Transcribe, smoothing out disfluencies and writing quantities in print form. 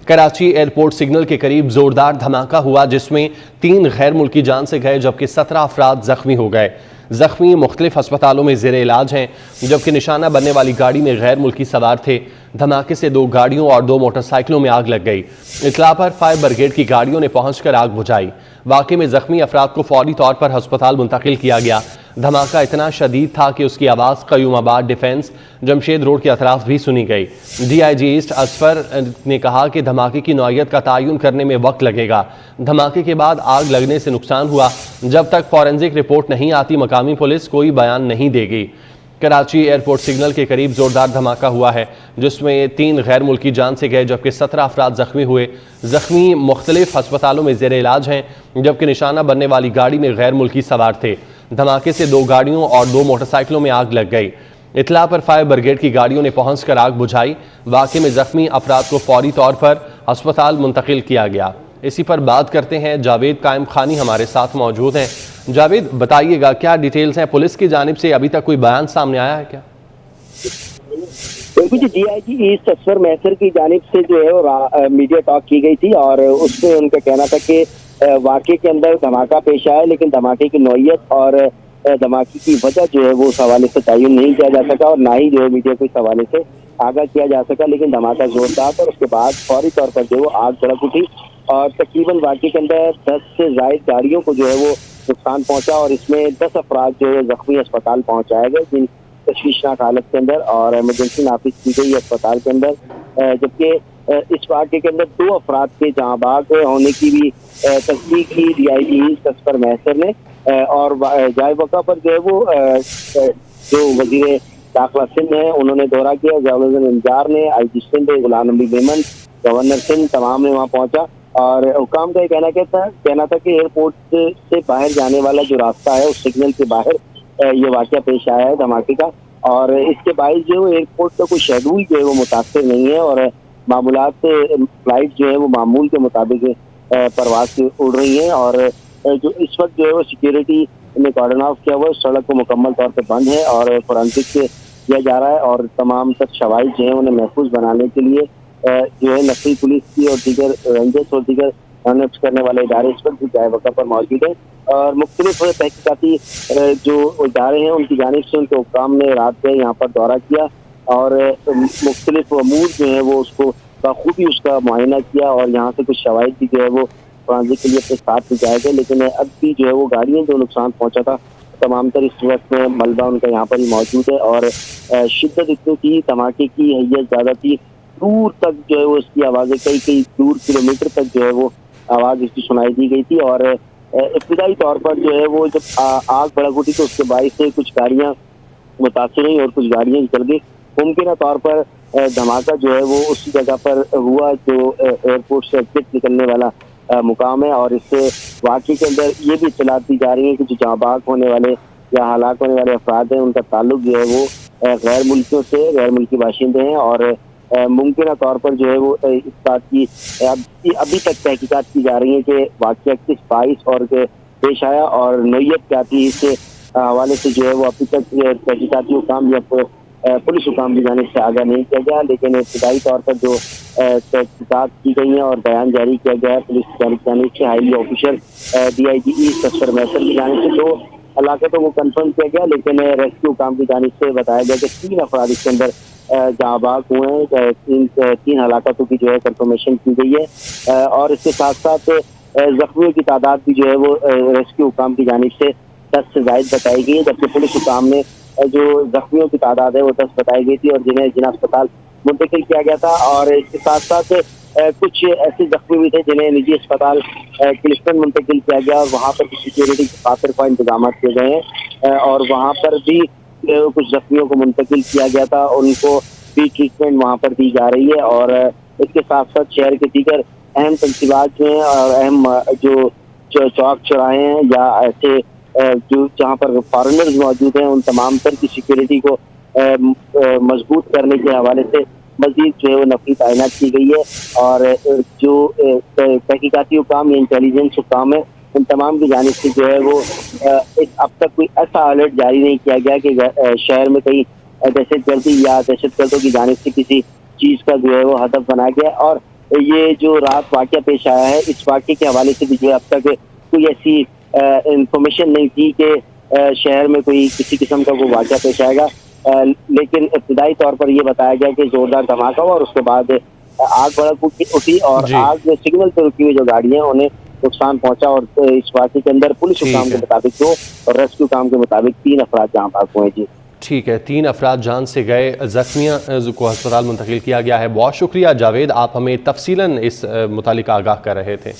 Karachi airport signal के करीब जोरदार धमाका हुआ जिसमें 3 गैर मुल्की जान से गए जबकि 17 अफराद जख्मी हो गए। जख्मी मुख्तलिफ अस्पतालों में जेर इलाज हैं, जबकि निशाना बनने वाली गाड़ी में गैर मुल्की सवार थे। धमाके से 2 गाड़ियों और 2 मोटरसाइकिलों में आग लग गई। इतला पर फायर ब्रिगेड की गाड़ियों ने पहुंचकर आग बुझाई। वाक़े में जख्मी अफराद को फौरी तौर पर अस्पताल मुंतकिल किया गया। धमाका इतना शदीद था कि उसकी आवाज़ क़यूमाबाद डिफेंस जमशेद रोड के अतराफ भी सुनी गई। DIG ईस्ट असफर ने कहा कि धमाके की नौइयत का तयन करने में वक्त लगेगा। धमाके के बाद आग लगने से नुकसान हुआ, जब तक फॉरेंसिक रिपोर्ट नहीं आती मकामी पुलिस कोई बयान नहीं देगी। कराची एयरपोर्ट सिग्नल के करीब जोरदार धमाका हुआ है जिसमें 3 गैर मुल्की जान से गए जबकि 17 अफराद जख्मी हुए। जख्मी मुख्तलिफ अस्पतालों में जेर इलाज हैं, जबकि निशाना बनने वाली गाड़ी में गैर मुल्की सवार थे। धमाके से 2 गाड़ियों और 2 मोटरसाइकिलों में आग लग गई। इतला पर फायर ब्रिगेड की गाड़ियों ने पहुंचकर आग बुझाई। वाक़े में जख्मी अफराद को फौरी तौर पर अस्पताल मुंतकिल किया गया। इसी पर बात करते हैं, जावेद कायम खानी हमारे साथ मौजूद हैं। जावेद, बताइएगा क्या डिटेल्स हैं? पुलिस की जानिब से अभी तक कोई बयान सामने आया है क्या? बिल्कुल जी, DIG ईस्ट असफर मैसर की जानिब से जो है वो मीडिया टॉक की गई थी और उसमें उनका कहना था कि वाक़े के अंदर धमाका पेश आया, लेकिन धमाके की नौइयत और धमाके की वजह जो है वो उस हवाले से तयन नहीं किया जा सका और ना ही जो है मीडिया को इस हवाले से आगाह किया जा सका। लेकिन धमाका जोरदार था और उसके बाद फौरी तौर पर जो है वो आग भड़क उठी और तकरीबन वाक़े के अंदर 10 से ज़ायद गाड़ियों को जो है वो नुकसान पहुंचा और इसमें 10 अफराद जो है जख्मी अस्पताल पहुंचाए गए, जिन तशवीशनाक हालत के अंदर, और इमरजेंसी नाफिज की गई अस्पताल के अंदर। जबकि इस वाक़े के अंदर 2 अफराद के जहाँ बाग होने की भी तस्दीक की DIG ईस्ट असफर मैसर ने और जाए वक़ा पर जो है वो जो वज़ीर दाखिला सिंध है उन्होंने दौरा किया। जावेद इंजार ने, IG सिंध, गुलाम नबी मेमन, गवर्नर सिंध, तमाम ने वहाँ पहुँचा और हुकाम का कहना था कि एयरपोर्ट से बाहर जाने वाला जो रास्ता है उस सिग्नल के बाहर ये वाक़या पेश आया है धमाके का, और इसके बायस जो है एयरपोर्ट का कोई शेड्यूल जो है वो मुतासर नहीं है और मामूलात फ्लाइट जो है वो मामूल के मुताबिक परवाज उड़ रही है। और जो इस वक्त जो है वो सिक्योरिटी ने कॉर्डन ऑफ किया हुआ, सड़क को मुकम्मल तौर पर बंद है और फोरेंसिक किया जा रहा है और तमाम तक शवाइद जो है उन्हें महफूज बनाने के लिए जो है नकली पुलिस की और दीगर रेंजर्स और दीगर करने वाले इदारे इस वक्त भी जाए वक़ा पर मौजूद है। और मुख्तलिफ तहकीकाती जो इदारे हैं उनकी जानिब से उनके हुक्काम ने रात में यहाँ पर दौरा किया और मुख्तलिफ अमूर जो है वो उसको बखूबी उसका मुआयना किया और यहाँ से कुछ शवाहिद भी जो है वो ट्रांजिट के लिए अपने साथ ले जाए गए। लेकिन अब भी जो है वो गाड़ियाँ जो नुकसान पहुँचा था तमाम तर इस वक्त में मलबा उनका यहाँ पर ही मौजूद है और शिद्दत इतनी थी, धमाके की हैयत ज़्यादा थी, दूर तक जो है वो इसकी आवाज़ें कई दूर किलोमीटर तक जो है वो आवाज़ इसकी सुनाई दी गई थी। और इब्तिदाई तौर पर जो है वो जब आग भड़क उठी तो उसके बायस से कुछ गाड़ियाँ मुतासिर हुई और कुछ गाड़ियाँ चल गई। मुमकिन तौर पर धमाका जो है वो उसी जगह पर हुआ जो एयरपोर्ट से एग्जिट निकलने वाला मुकाम है और इससे वाक़ई के अंदर ये भी इत्तलात दी जा रही है कि जो जाँबाग होने वाले या हलाक होने वाले अफराद हैं उनका ताल्लुक जो है वो गैर मुल्कियों से, गैर मुल्की बाशिंदे हैं और मुमकिन तौर पर जो है वो इस बात की अभी तक तहकीकात की जा रही है कि वाक़या किस बाइस और पेश आया और नौइयत क्या थी। इससे हवाले से जो है वो अभी तक तहकीकाती हुकाम या पुलिस हुकाम की जानिब से आगाह नहीं किया गया, लेकिन इब्तिदाई तौर पर जो तहकीकात की गई हैं और बयान जारी किया गया है पुलिस की जानिब से हाईली ऑफिसर DIG ईस्ट असफर मैसर की जानिब से 2 हलाकतों को कन्फर्म किया गया, लेकिन रेस्क्यू हुकाम की जानिब से बताया गया कि 3 अफराद इसके अंदर जाँबाग हुए हैं। 3 हलाकतों की जो है कंफर्मेशन की गई है और इसके साथ साथ जख्मियों की तादाद भी जो है वो रेस्क्यू हुकाम की जानिब से 10 से ज़ायद बताई गई है, जबकि पुलिस हुकाम ने जो जख्मियों की तादाद है वो 10 बताई गई थी और जिन्हें जिला अस्पताल मुंतकिल किया गया था। और इसके साथ साथ कुछ ऐसे जख्मी भी थे जिन्हें निजी अस्पताल किलिस्टन मुंतकिल किया गया और वहाँ पर सिक्योरिटी के खातिर का इंतजाम किए गए हैं और वहाँ पर भी कुछ जख्मियों को मुंतकिल किया गया था, उनको भी ट्रीटमेंट वहाँ पर दी जा रही है। और इसके साथ साथ शहर के दीगर अहम तंसीबात जो हैं और अहम जो चौक चौराहे हैं या ऐसे जो जहाँ पर फॉरेनर्स मौजूद हैं उन तमाम तर की सिक्योरिटी को मजबूत करने के हवाले से मजीद जो है वो नफरी तैनात की गई है और जो तहकीकाती हुकाम या इंटेलिजेंस हुकाम है उन तमाम की जानिब से जो है वो अब तक कोई ऐसा अलर्ट जारी नहीं किया गया कि शहर में कहीं दहशत गर्दी या दहशत गर्दों की जानिब से किसी चीज़ का जो है वो हदफ बनाया गया। और ये जो रात वाकया पेश आया है, इस वाकये के हवाले से भी जो अब तक कोई ऐसी इंफॉर्मेशन नहीं थी कि शहर में कोई किसी किस्म का वो वाकया पेश आएगा। लेकिन इब्तदाई तौर पर यह बताया गया कि जोरदार धमाका हुआ और उसके बाद आग भड़क उठी और आग में सिग्नल पर रुकी हुई जो गाड़ियां उन्हें नुकसान पहुंचा। और इस वाकये के अंदर पुलिस हुकाम के मुताबिक 2 और रेस्क्यू काम के मुताबिक 3 अफराद जहां भाग हुए। जी ठीक है, 3 अफराद जान से गए, जख्मियां को अस्पताल मुंतकिल किया गया है। बहुत शुक्रिया जावेद, आप हमें तफसीलन इस मुतालिक आगाह कर रहे थे।